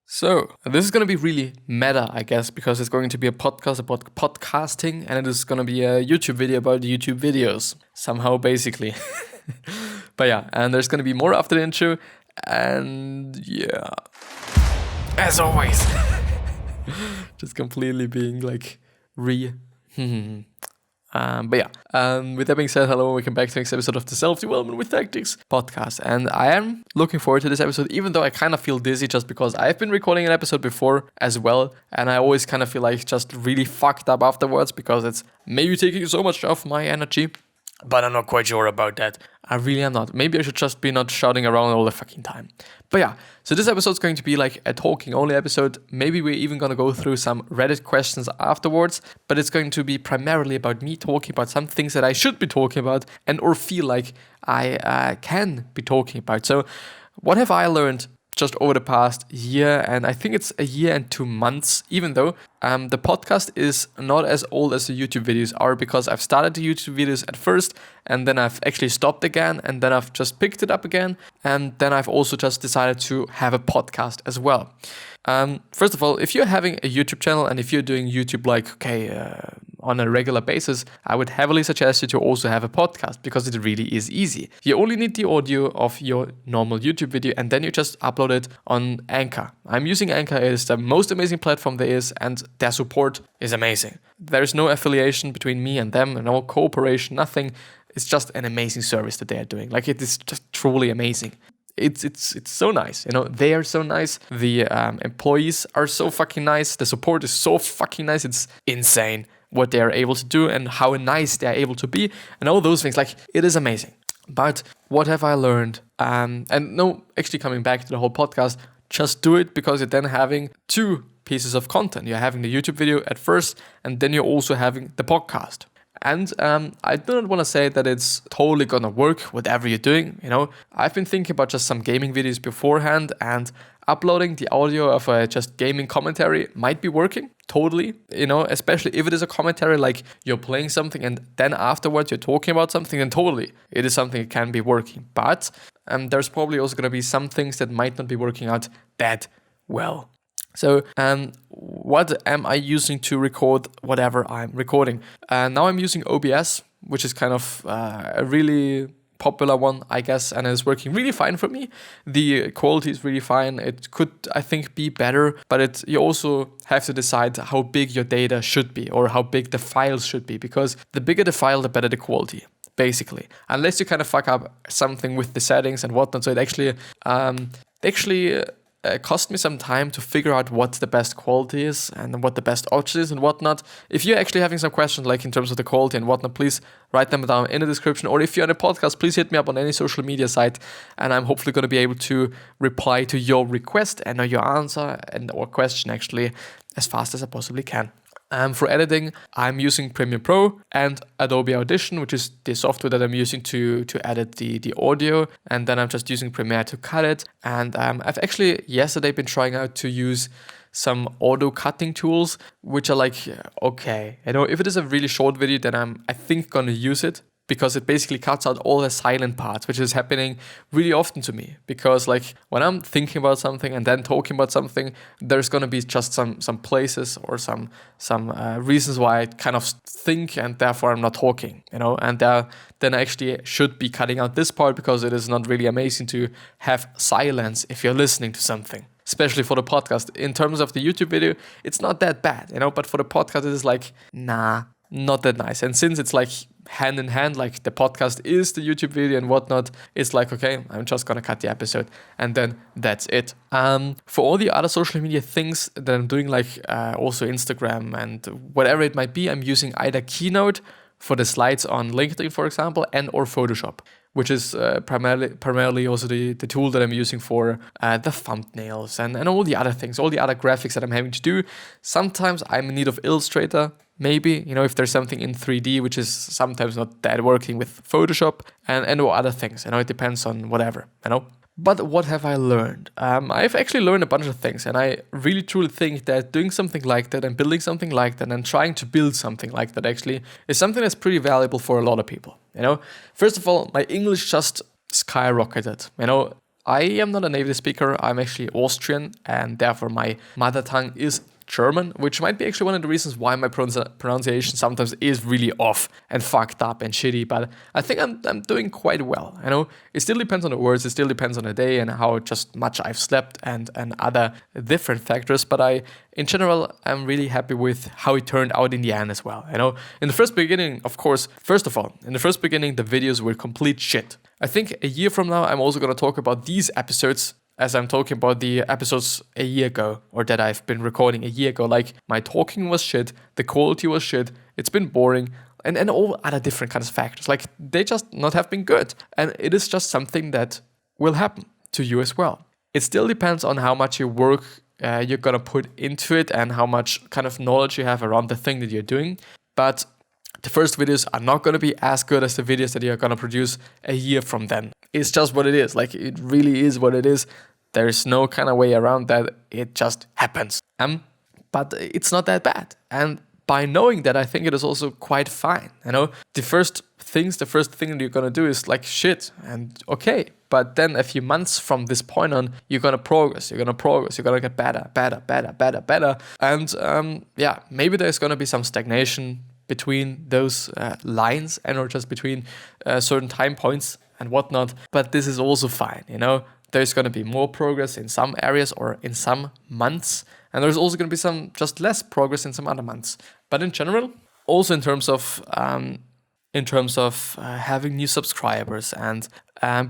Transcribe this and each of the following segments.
So, this is going to be really meta, I guess, because it's going to be a podcast about podcasting and it is going to be a YouTube video about YouTube videos. Somehow, basically. But yeah, and there's going to be more after the intro. And yeah. As always. Just completely being like with that being said, hello and welcome back to the next episode of the Self-Development with Tactics podcast. And I am looking forward to this episode, even though I kind of feel dizzy just because I've been recording an episode before as well. And I always kind of feel like just really fucked up afterwards because it's maybe taking so much of my energy. But I'm not quite sure about that. I really am not. Maybe I should just be not shouting around all the fucking time. But yeah, so this episode is going to be like a talking only episode. Maybe we're even going to go through some Reddit questions afterwards. But it's going to be primarily about me talking about some things that I should be talking about and or feel like I can be talking about. So what have I learned just over the past year? And I think it's a year and 2 months, even though the podcast is not as old as the YouTube videos are, because I've started the YouTube videos at first and then I've actually stopped again and then I've just picked it up again and then I've also just decided to have a podcast as well. First of all, if you're having a YouTube channel and if you're doing YouTube on a regular basis, I would heavily suggest you to also have a podcast because it really is easy. You only need the audio of your normal YouTube video and then you just upload it on Anchor. I'm using Anchor. It is the most amazing platform there is and their support is amazing. There's no affiliation between me and them, no cooperation, nothing. It's just an amazing service that they are doing. Like, it is just truly amazing. It's so nice, they are so nice. The employees are so fucking nice. The support is so fucking nice. It's insane what they are able to do and how nice they are able to be and all those things. Like, it is amazing. But what have I learned? Actually coming back to the whole podcast, just do it because you're then having two pieces of content. You're having the YouTube video at first and then you're also having the podcast. And I do not want to say that it's totally gonna work, whatever you're doing, I've been thinking about just some gaming videos beforehand and uploading the audio of just gaming commentary might be working, totally, especially if it is a commentary like you're playing something and then afterwards you're talking about something, then totally, it is something that can be working. But there's probably also gonna be some things that might not be working out that well. So what am I using to record whatever I'm recording? Now I'm using OBS, which is kind of a really popular one, I guess, and it's working really fine for me. The quality is really fine. It could, I think, be better, but you also have to decide how big your data should be or how big the files should be, because the bigger the file, the better the quality, basically. Unless you kind of fuck up something with the settings and whatnot. So it actually cost me some time to figure out what the best quality is and what the best option is and whatnot. If you're actually having some questions like in terms of the quality and whatnot, please write them down in the description. Or if you're on a podcast, please hit me up on any social media site and I'm hopefully going to be able to reply to your request and your answer or question actually as fast as I possibly can. For editing, I'm using Premiere Pro and Adobe Audition, which is the software that I'm using to edit the audio. And then I'm just using Premiere to cut it. And I've actually yesterday been trying out to use some auto cutting tools, which are like, okay, if it is a really short video, then I think gonna use it, because it basically cuts out all the silent parts, which is happening really often to me. Because like when I'm thinking about something and then talking about something, there's gonna be just some places or some reasons why I kind of think and therefore I'm not talking, and then I actually should be cutting out this part because it is not really amazing to have silence if you're listening to something. Especially for the podcast. In terms of the YouTube video, it's not that bad, but for the podcast, it is like, nah, not that nice. And since it's like hand in hand, like the podcast is the YouTube video and whatnot, it's like, okay, I'm just gonna cut the episode and then that's it. For all the other social media things that I'm doing, like also Instagram and whatever it might be, I'm using either Keynote for the slides on LinkedIn, for example, and or Photoshop, which is primarily also the tool that I'm using for the thumbnails and all the other things, all the other graphics that I'm having to do. Sometimes I'm in need of Illustrator, maybe, if there's something in 3D, which is sometimes not that working with Photoshop and or other things, it depends on whatever, But what have I learned? I've actually learned a bunch of things, and I really truly think that doing something like that and building something like that and trying to build something like that actually is something that's pretty valuable for a lot of people. First of all, my English just skyrocketed. I am not a native speaker. I'm actually Austrian, and therefore my mother tongue is German, which might be actually one of the reasons why my pronunciation sometimes is really off and fucked up and shitty. But I think I'm doing quite well. It still depends on the words, it still depends on the day and how just much I've slept and other different factors. But in general, I'm really happy with how it turned out in the end as well. In the first beginning, of course, first of all, in the first beginning, the videos were complete shit. I think a year from now, I'm also going to talk about these episodes as I'm talking about the episodes a year ago, or that I've been recording a year ago. Like, my talking was shit, the quality was shit, it's been boring, and all other different kinds of factors. Like, they just not have been good. And it is just something that will happen to you as well. It still depends on how much your work you're gonna put into it and how much kind of knowledge you have around the thing that you're doing. But the first videos are not gonna be as good as the videos that you're gonna produce a year from then. It's just what it is. Like, it really is what it is. There's no kind of way around that. It just happens. But it's not that bad. And by knowing that, I think it is also quite fine. The first thing that you're gonna do is like shit and okay. But then a few months from this point on, you're gonna progress. You're gonna get better. And maybe there's gonna be some stagnation between those lines or just between certain time points and whatnot. But this is also fine. There's going to be more progress in some areas or in some months, and there's also going to be some just less progress in some other months. But in general, also in terms of having new subscribers and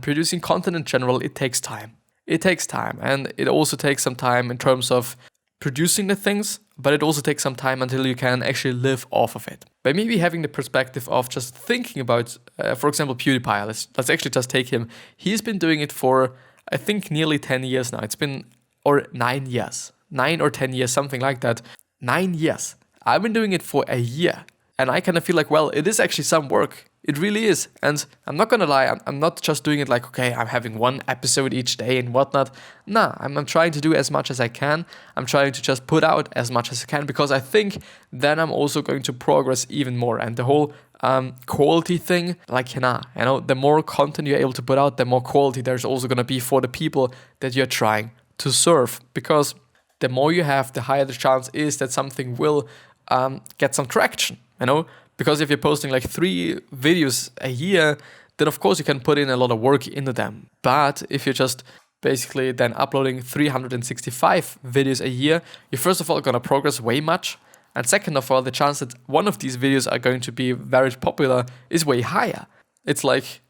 producing content in general, it takes time. And it also takes some time in terms of producing the things, but it also takes some time until you can actually live off of it. By maybe having the perspective of just thinking about, for example, PewDiePie, let's actually just take him. He's been doing it for, I think, nearly 10 years now. It's been, or 9 years, 9 or 10 years, something like that. 9 years. I've been doing it for a year. And I kind of feel like, well, it is actually some work. It really is. And I'm not going to lie, I'm not just doing it like, okay, I'm having one episode each day and whatnot. Nah, I'm trying to do as much as I can. I'm trying to just put out as much as I can, because I think then I'm also going to progress even more. And the whole quality thing, like, the more content you're able to put out, the more quality there's also going to be for the people that you're trying to serve. Because the more you have, the higher the chance is that something will get some traction. Because if you're posting like 3 videos a year, then of course you can put in a lot of work into them. But if you're just basically then uploading 365 videos a year, you're first of all gonna progress way much. And second of all, the chance that one of these videos are going to be very popular is way higher. It's like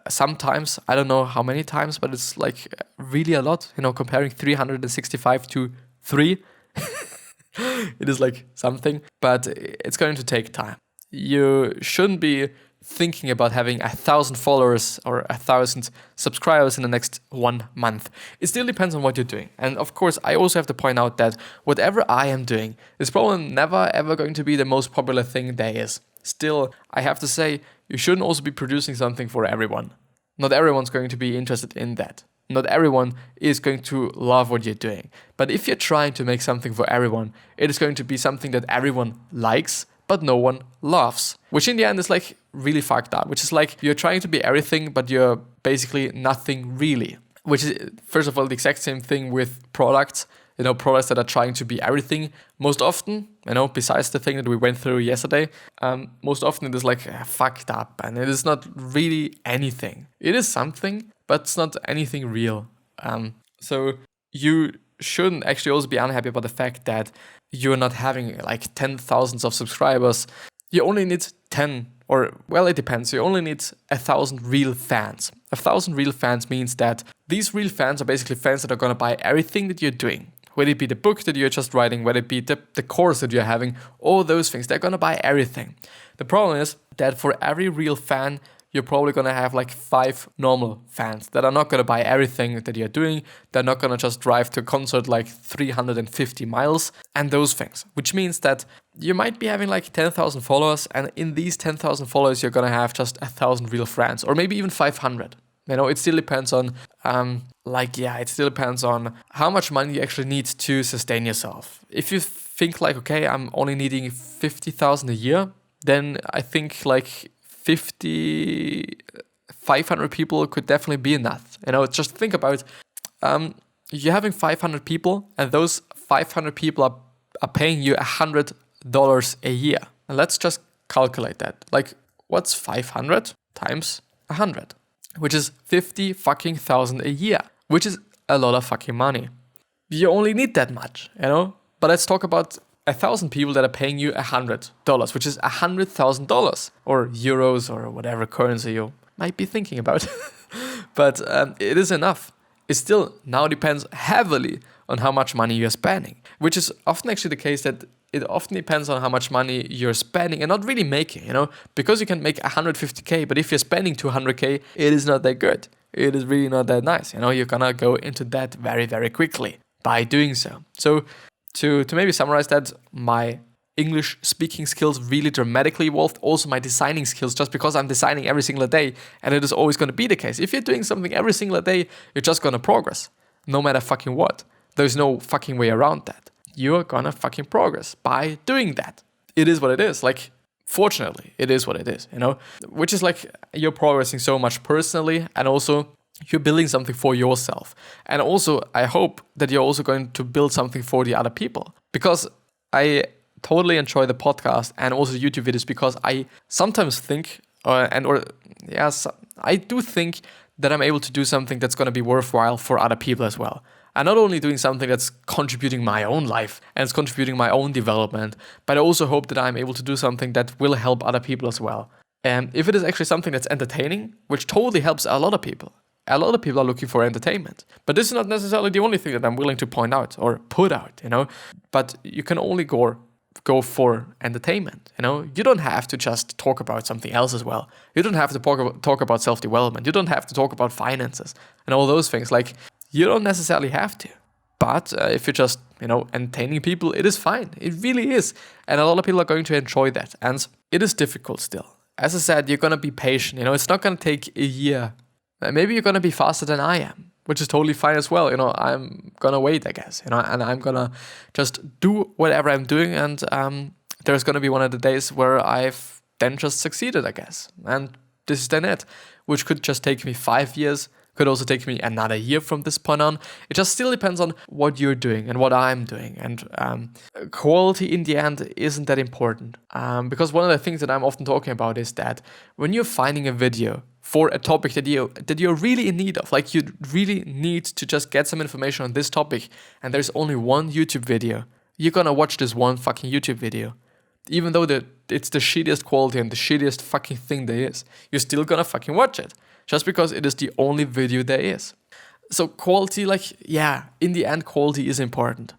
sometimes, I don't know how many times, but it's like really a lot, comparing 365 to 3. It is like something, but it's going to take time. You shouldn't be thinking about having 1,000 followers or 1,000 subscribers in the next 1 month. It still depends on what you're doing. And of course, I also have to point out that whatever I am doing is probably never ever going to be the most popular thing there is. Still, I have to say, you shouldn't also be producing something for everyone. Not everyone's going to be interested in that. Not everyone is going to love what you're doing. But if you're trying to make something for everyone, it is going to be something that everyone likes, but no one loves. Which in the end is like really fucked up. Which is like you're trying to be everything, but you're basically nothing really. Which is, first of all, the exact same thing with products. Products that are trying to be everything. Most often, besides the thing that we went through yesterday, most often it is like fucked up. And it is not really anything. It is something, but it's not anything real. So you shouldn't actually also be unhappy about the fact that you're not having like 10,000 of subscribers. You only need 10, or well, it depends. You only need 1,000 real fans. 1,000 real fans means that these real fans are basically fans that are going to buy everything that you're doing. Whether it be the book that you're just writing, whether it be the course that you're having, all those things, they're going to buy everything. The problem is that for every real fan, you're probably going to have like 5 normal fans that are not going to buy everything that you're doing. They're not going to just drive to a concert like 350 miles and those things. Which means that you might be having like 10,000 followers, and in these 10,000 followers, you're going to have just 1,000 real friends, or maybe even 500. It still depends on, it still depends on how much money you actually need to sustain yourself. If you think like, okay, I'm only needing 50,000 a year, then I think like 50 500 people could definitely be enough. Just think about you're having 500 people, and those 500 people are paying you $100 a year. And let's just calculate that. Like, what's 500 times 100? Which is 50,000 a year, which is a lot of fucking money. You only need that much, But let's talk about 1,000 people that are paying you $100, which is $100,000 or euros or whatever currency you might be thinking about. But it is enough. It still now depends heavily on how much money you're spending, which is often actually the case that it often depends on how much money you're spending and not really making, because you can make 150K, but if you're spending 200K, it is not that good. It is really not that nice. You're gonna go into debt very, very quickly by doing so. So to maybe summarize that, my English speaking skills really dramatically evolved. Also my designing skills, just because I'm designing every single day, and it is always going to be the case. If you're doing something every single day, you're just going to progress, no matter fucking what. There's no fucking way around that. You're gonna fucking progress by doing that. It is what it is. Like, fortunately, it is what it is, Which is like, you're progressing so much personally, and also you're building something for yourself. And also, I hope that you're also going to build something for the other people. Because I totally enjoy the podcast and also the YouTube videos, because I sometimes think, I do think that I'm able to do something that's going to be worthwhile for other people as well. I'm not only doing something that's contributing my own life and it's contributing my own development, but I also hope that I'm able to do something that will help other people as well. And if it is actually something that's entertaining, which totally helps a lot of people. A lot of people are looking for entertainment. But this is not necessarily the only thing that I'm willing to point out or put out, But you can only go for entertainment, You don't have to just talk about something else as well. You don't have to talk about self-development. You don't have to talk about finances and all those things. Like, you don't necessarily have to. But if you're just, entertaining people, it is fine. It really is. And a lot of people are going to enjoy that. And it is difficult still. As I said, you're going to be patient. It's not going to take a year. Maybe you're going to be faster than I am, which is totally fine as well. I'm going to wait, I guess, and I'm going to just do whatever I'm doing. And there's going to be one of the days where I've then just succeeded, I guess. And this is then it, which could just take me 5 years. Could also take me another year from this point on. It just still depends on what you're doing and what I'm doing. And quality in the end isn't that important. Because one of the things that I'm often talking about is that when you're finding a video for a topic that you're really in need of, like you really need to just get some information on this topic, and there's only one YouTube video, you're gonna watch this one fucking YouTube video. Even though it's the shittiest quality and the shittiest fucking thing there is, you're still gonna fucking watch it. Just because it is the only video there is. So quality, in the end, quality is important.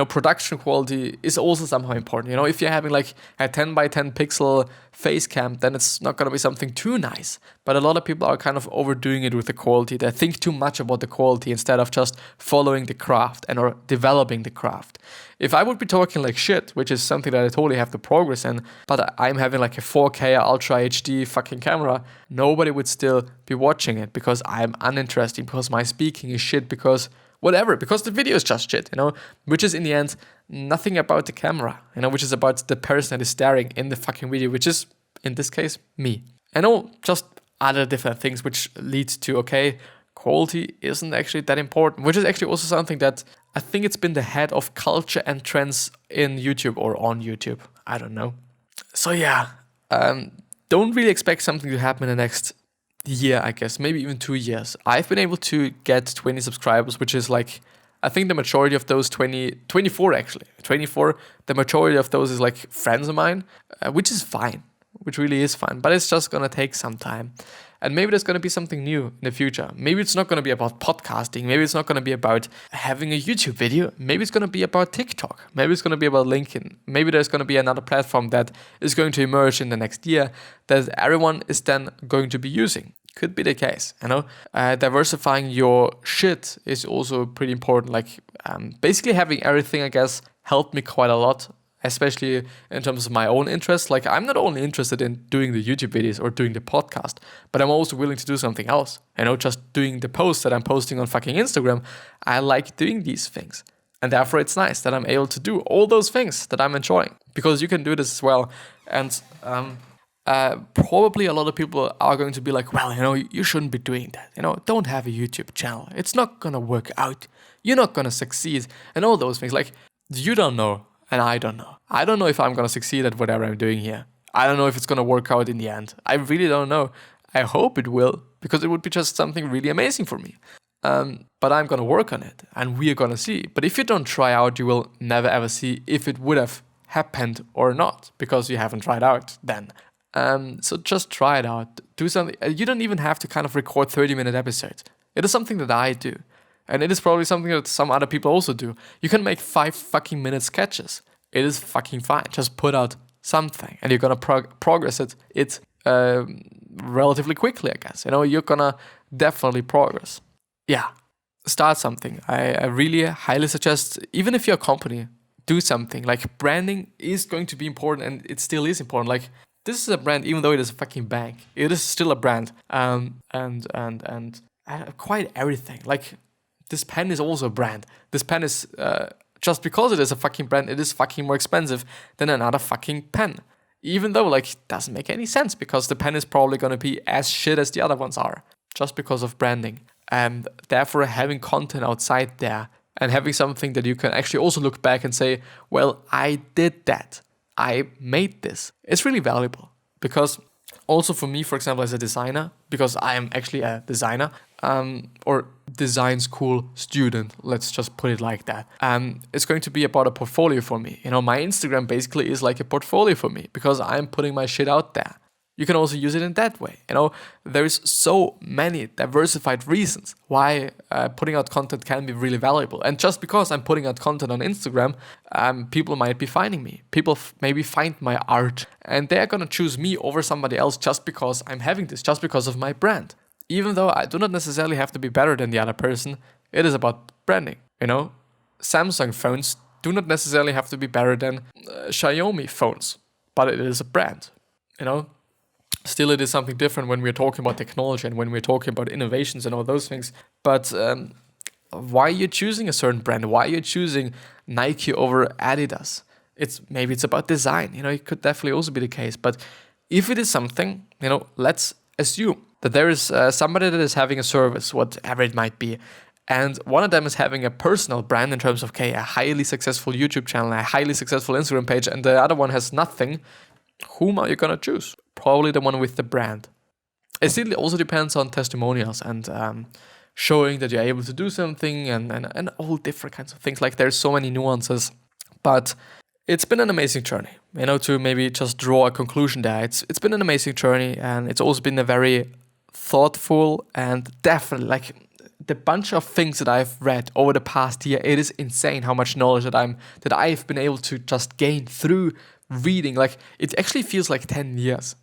Production quality is also somehow important. If you're having like a 10 by 10 pixel face cam, then it's not going to be something too nice. But a lot of people are kind of overdoing it with the quality. They think too much about the quality instead of just following the craft or developing the craft. If I would be talking like shit, which is something that I totally have to progress in, but I'm having like a 4K Ultra HD fucking camera, nobody would still be watching it because I'm uninteresting, because my speaking is shit, because the video is just shit, which is in the end nothing about the camera, which is about the person that is staring in the fucking video, which is, in this case, me. Just other different things which lead to, quality isn't actually that important, which is actually also something that I think it's been the head of culture and trends in YouTube or on YouTube. I don't know. So yeah, don't really expect something to happen in the next year, I guess, maybe even 2 years. I've been able to get 20 subscribers, which is like, I think the majority of those 24, the majority of those is like friends of mine, which is fine, which really is fine, but it's just gonna take some time. And maybe there's going to be something new in the future. Maybe it's not going to be about podcasting. Maybe it's not going to be about having a YouTube video. Maybe it's going to be about TikTok. Maybe it's going to be about LinkedIn. Maybe there's going to be another platform that is going to emerge in the next year that everyone is then going to be using. Could be the case, diversifying your shit is also pretty important. Like basically having everything, I guess, helped me quite a lot. Especially in terms of my own interests. Like, I'm not only interested in doing the YouTube videos or doing the podcast, but I'm also willing to do something else. Just doing the posts that I'm posting on fucking Instagram. I like doing these things. And therefore, it's nice that I'm able to do all those things that I'm enjoying. Because you can do this as well. And probably a lot of people are going to be like, well, you shouldn't be doing that. Don't have a YouTube channel. It's not going to work out. You're not going to succeed and all those things. Like, you don't know and I don't know. I don't know if I'm going to succeed at whatever I'm doing here. I don't know if it's going to work out in the end. I really don't know. I hope it will, because it would be just something really amazing for me. But I'm going to work on it and we're going to see. But if you don't try out, you will never ever see if it would have happened or not, because you haven't tried out then. So just try it out. Do something. You don't even have to kind of record 30-minute episodes. It is something that I do. And it is probably something that some other people also do. You can make 5 fucking minute sketches. It is fucking fine. Just put out something and you're going to progress it relatively quickly, I guess. You're going to definitely progress. Yeah, start something. I really highly suggest, even if you're a company, do something. Like, branding is going to be important, and it still is important. Like, this is a brand, even though it is a fucking bank. It is still a brand. And quite everything. Like, this pen is also a brand. This pen is, just because it is a fucking brand, it is fucking more expensive than another fucking pen. Even though, like, it doesn't make any sense, because the pen is probably going to be as shit as the other ones are, just because of branding. And therefore, having content outside there and having something that you can actually also look back and say, well, I did that. I made this. It's really valuable, because also for me, for example, as a designer, because I am actually a designer, or design school student, let's just put it like that. It's going to be about a portfolio for me. My Instagram basically is like a portfolio for me, because I'm putting my shit out there. You can also use it in that way. There's so many diversified reasons why putting out content can be really valuable. And just because I'm putting out content on Instagram, people might be finding me. People maybe find my art, and they're going to choose me over somebody else just because I'm having this, just because of my brand. Even though I do not necessarily have to be better than the other person, it is about branding. Samsung phones do not necessarily have to be better than Xiaomi phones, but it is a brand. Still, it is something different when we're talking about technology and when we're talking about innovations and all those things. But why are you choosing a certain brand? Why are you choosing Nike over Adidas? Maybe it's about design. It could definitely also be the case. But if it is something, let's assume that there is somebody that is having a service, whatever it might be, and one of them is having a personal brand in terms of, a highly successful YouTube channel, a highly successful Instagram page, and the other one has nothing. Whom are you going to choose? Probably the one with the brand. It still also depends on testimonials and showing that you're able to do something and all different kinds of things. Like, there's so many nuances. But it's been an amazing journey, to maybe just draw a conclusion there. It's been an amazing journey, and it's also been a very thoughtful and definitely, like, the bunch of things that I've read over the past year, it is insane how much knowledge that I've been able to just gain through reading. Like, it actually feels like 10 years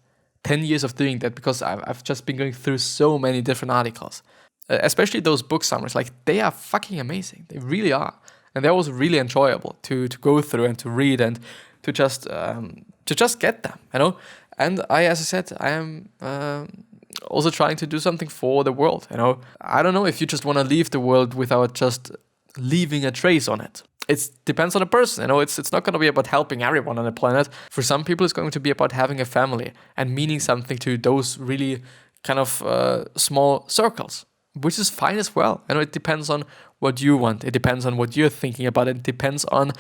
of doing that, because I've just been going through so many different articles, especially those book summaries. Like, they are fucking amazing. They really are. And they're also really enjoyable to go through and to read and to just get them, And as I said, I am also trying to do something for the world, I don't know if you just want to leave the world without just leaving a trace on it. It depends on the person, it's not going to be about helping everyone on the planet. For some people, it's going to be about having a family and meaning something to those really kind of small circles, which is fine as well. It depends on what you want. It depends on what you're thinking about. It depends on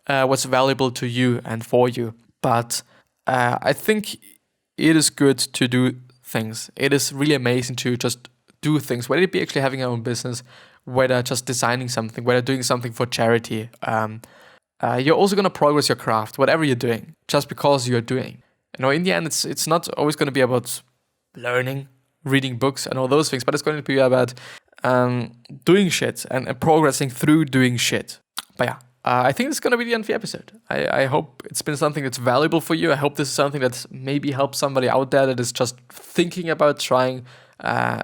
what's valuable to you and for you. But I think it is good to do things. It is really amazing to just do things, whether it be actually having your own business, whether just designing something, whether doing something for charity. You're also going to progress your craft, whatever you're doing, just because you're doing. In the end, it's not always going to be about learning, reading books and all those things, but it's going to be about doing shit and progressing through doing shit. But yeah, I think it's going to be the end of the episode. I hope it's been something that's valuable for you. I hope this is something that maybe helps somebody out there that is just thinking about trying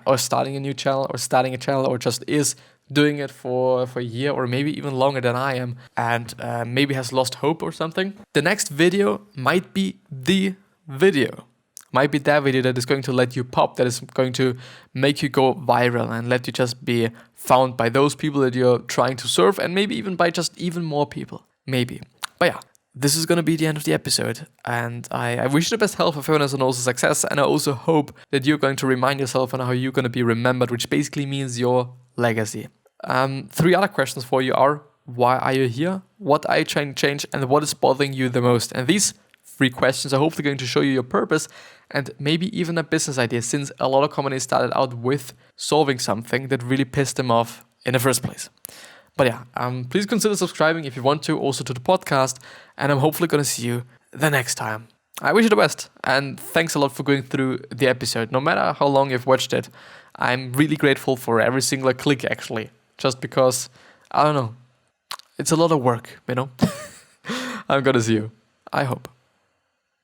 or starting a new channel or starting a channel, or just is doing it for a year or maybe even longer than I am, and maybe has lost hope or something. The next video might be the video. Might be that video that is going to let you pop, that is going to make you go viral and let you just be found by those people that you're trying to serve, and maybe even by just even more people. Maybe. But yeah, this is going to be the end of the episode. And I wish you the best health, happiness, and also success. And I also hope that you're going to remind yourself on how you're going to be remembered, which basically means your legacy. 3 other questions for you are: why are you here? What are you trying to change? And what is bothering you the most? And these 3 questions are hopefully going to show you your purpose and maybe even a business idea, since a lot of companies started out with solving something that really pissed them off in the first place. But yeah, please consider subscribing if you want to, also to the podcast, and I'm hopefully going to see you the next time. I wish you the best, and thanks a lot for going through the episode. No matter how long you've watched it, I'm really grateful for every single click, actually, just because, I don't know, it's a lot of work, you know? I'm going to see you. I hope.